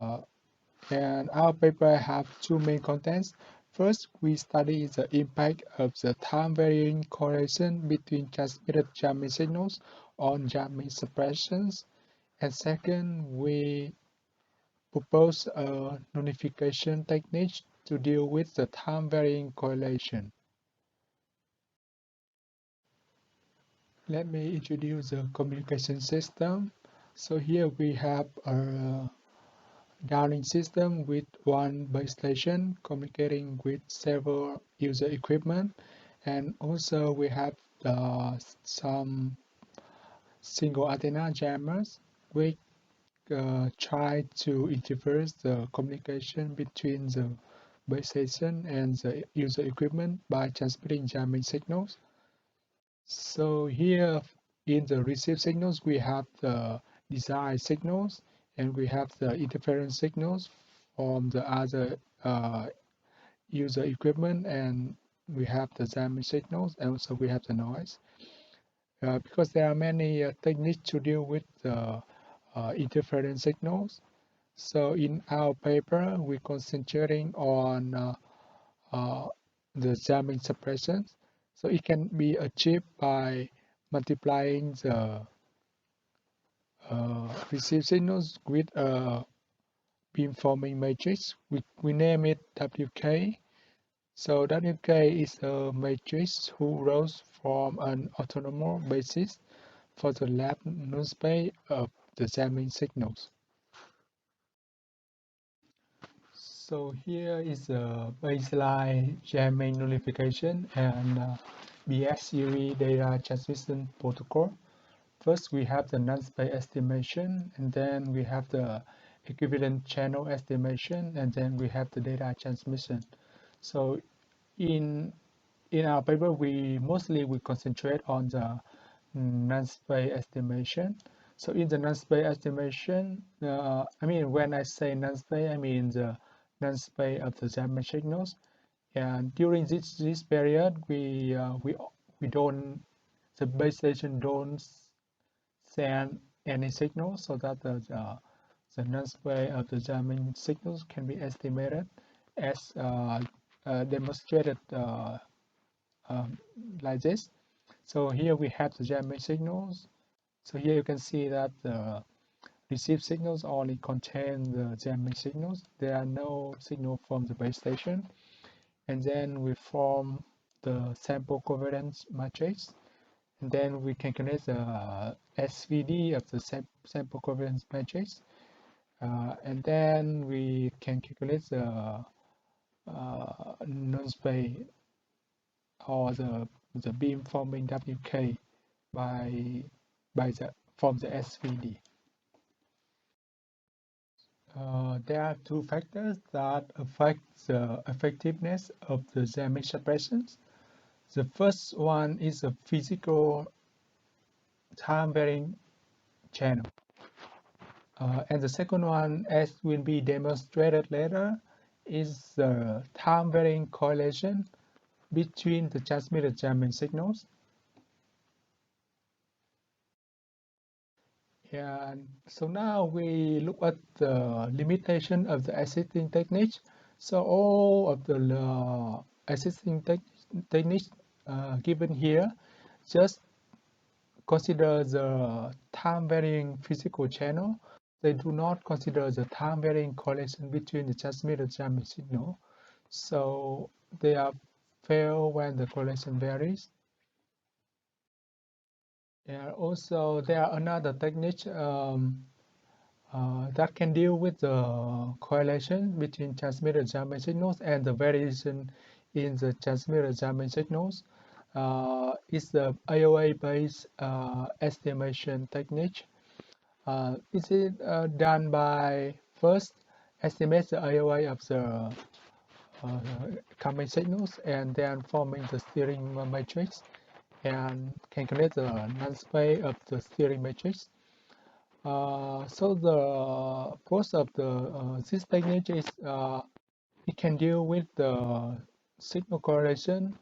And our paper have two main contents. First, we study the impact of the time-varying correlation between transmitted jamming signals on jamming suppressions. And second, we propose a nullification technique to deal with the time-varying correlation. Let me introduce the communication system. So here we have a dialing system with one base station communicating with several user equipment, and also we have some single antenna jammers which try to interface the communication between the base station and the user equipment by transmitting jamming signals. So here in the receive signals, we have the desired signals and we have the interference signals from the other user equipment, and we have the jamming signals, and also we have the noise. Because there are many techniques to deal with the interference signals. So in our paper, we're concentrating on the jamming suppression. So it can be achieved by multiplying the receive signals with a beamforming matrix. We name it WK. So WK is a matrix who rose from an autonomous basis for the lab nullspace of the jamming signals. So here is a baseline jamming nullification and BS series data transmission protocol. First, we have the nullspace estimation, and then we have the equivalent channel estimation, and then we have the data transmission. So in our paper, we concentrate on the nullspace estimation. So in the nullspace estimation, when I say nullspace, I mean the nullspace of the jamming signals. And during this period, we don't, the base station don't send any signal, so that the nullspace of the jamming signals can be estimated as demonstrated like this. So here we have the jamming signals. So here you can see that the received signals only contain the jamming signals. There are no signal from the base station. And then we form the sample covariance matrix. And then we can calculate the SVD of the sample covariance matrix. And then we can calculate the nullspace or the beam forming WK from the SVD. There are two factors that affect the effectiveness of the jamming suppressions. The first one is a physical time-varying channel. And the second one, as will be demonstrated later, is the time-varying correlation between the transmitted jamming signals. And so now we look at the limitation of the existing techniques. So all of the existing techniques given here just consider the time-varying physical channel. They do not consider the time-varying correlation between the transmitted jamming signal. So they are fail when the correlation varies. And also there are another technique that can deal with the correlation between transmitted jamming signals and the variation in the transmitted jamming signals. Is the AOA-based estimation technique. Is it done by first estimate the AOA of the coming signals and then forming the steering matrix and calculate the nullspace of the steering matrix. So the pros of this technique is it can deal with the signal correlation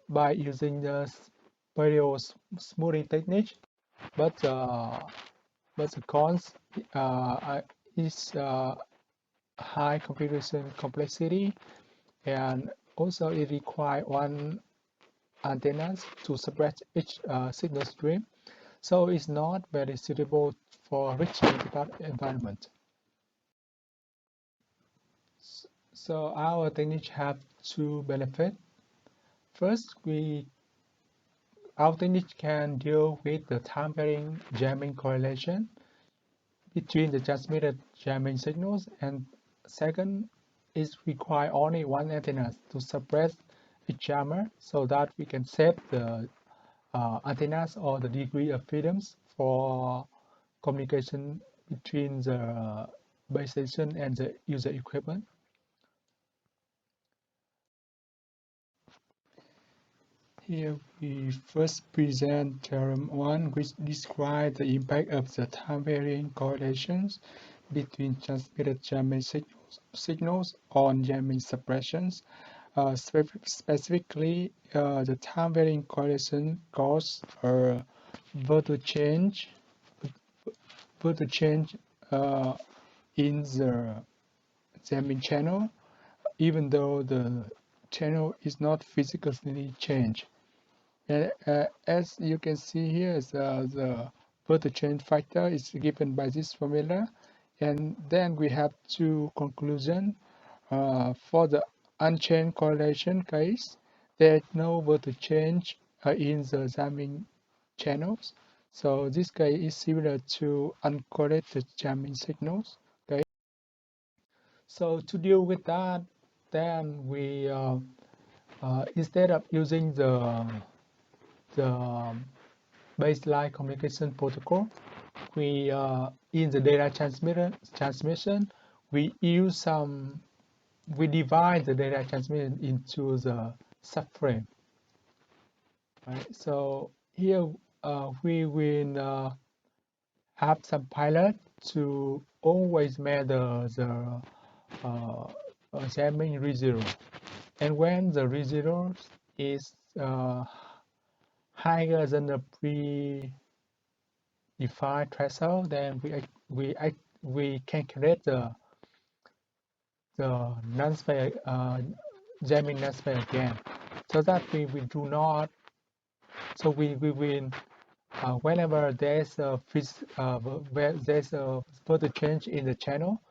by using the stereo smoothing technique, but the cons is high computation complexity, and also it requires one antenna to suppress each signal stream. So it's not very suitable for rich environment. So our technique have two benefits. First, our technique can deal with the time-varying jamming correlation between the transmitted jamming signals, and second, it require only one antenna to suppress each jammer so that we can save the antennas or the degree of freedoms for communication between the base station and the user equipment. Here we first present theorem 1, which describes the impact of the time-varying correlations between transmitted jamming signals on jamming suppressions. Specifically, the time-varying correlation causes a voltage change in the jamming channel, even though the channel is not physically changed. As you can see here, the voltage change factor is given by this formula, and then we have two conclusions. For the unchanged correlation case, there is no voltage change in the jamming channels. So this case is similar to uncorrelated jamming signals. Okay. So to deal with that, then we instead of using the baseline communication protocol, we in the data transmission, we divide the data transmission into the subframe. Right. So here we will have some pilot to always measure the jamming residual, and when the residual is higher than the predefined threshold, then we calculate the nullspace jamming nullspace again, so that we do not. So we will whenever there's a further change in the channel,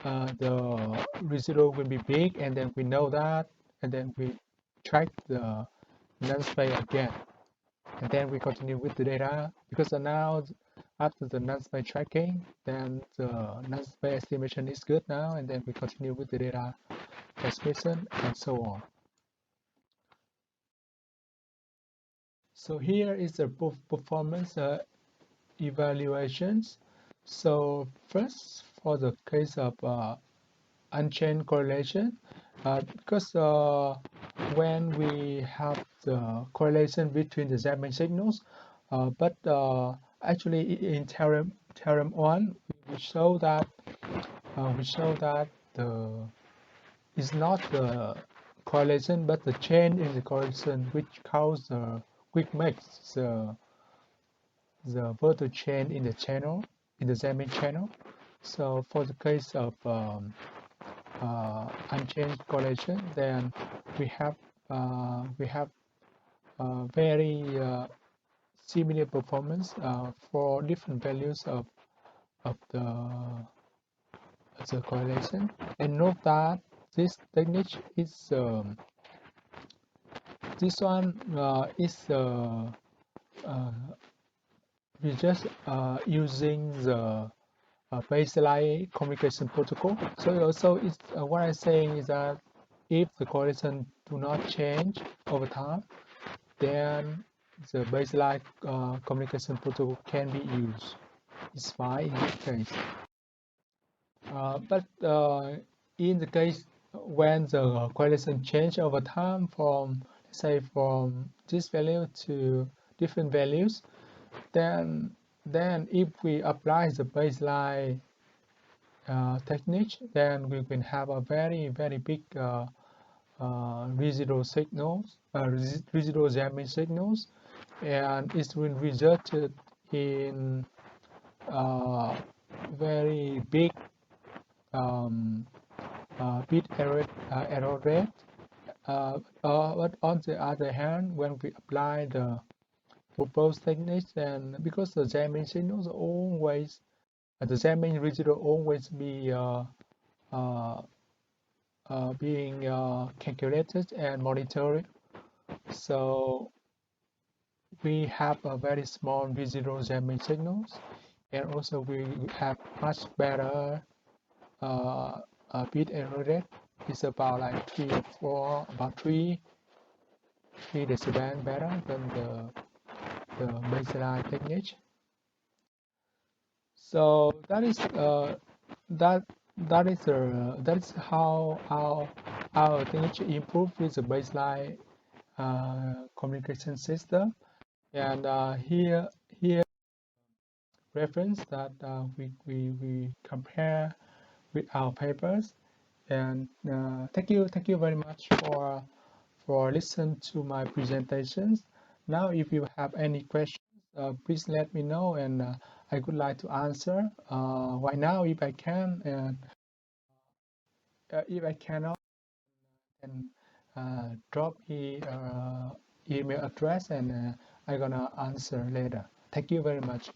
the residual will be big, and then we know that, and then we track the nullspace again, and then we continue with the data, because now after the nullspace tracking, then the nullspace estimation is good now, and then we continue with the data transmission and so on. So here is the performance evaluations. So first, for the case of unchained correlation, because when we have the correlation between the jamming signals, but actually in theorem 1, we show that the is not the correlation but the change in the correlation which makes the voltage change in the channel, in the jamming channel. So for the case of unchanged correlation, then we have very similar performance for different values of the correlation. And note that this technique is this one is we just using the baseline communication protocol. So also, it's what I'm saying is that if the correlation do not change over time, then the baseline communication protocol can be used. It's fine in this case. But in the case when the correlation change over time from, say, from this value to different values, then if we apply the baseline technique, then we can have a very big residual signals, residual jamming signals, and it will result in very big bit error rate. But on the other hand, when we apply the proposed techniques, and because the jamming signals always, the jamming residual always be being calculated and monitored, so we have a very small residual jamming signals, and also we have much better bit error rate. It's about like 3 or 4, about 3 decibel better than the baseline technique. So that is that is how our technique improve with the baseline communication system. And here reference that we compare with our papers. And thank you very much for listening to my presentations. Now, if you have any questions, please let me know, and I would like to answer right now if I can, and if I cannot, then drop me email address, and I'm gonna answer later. Thank you very much.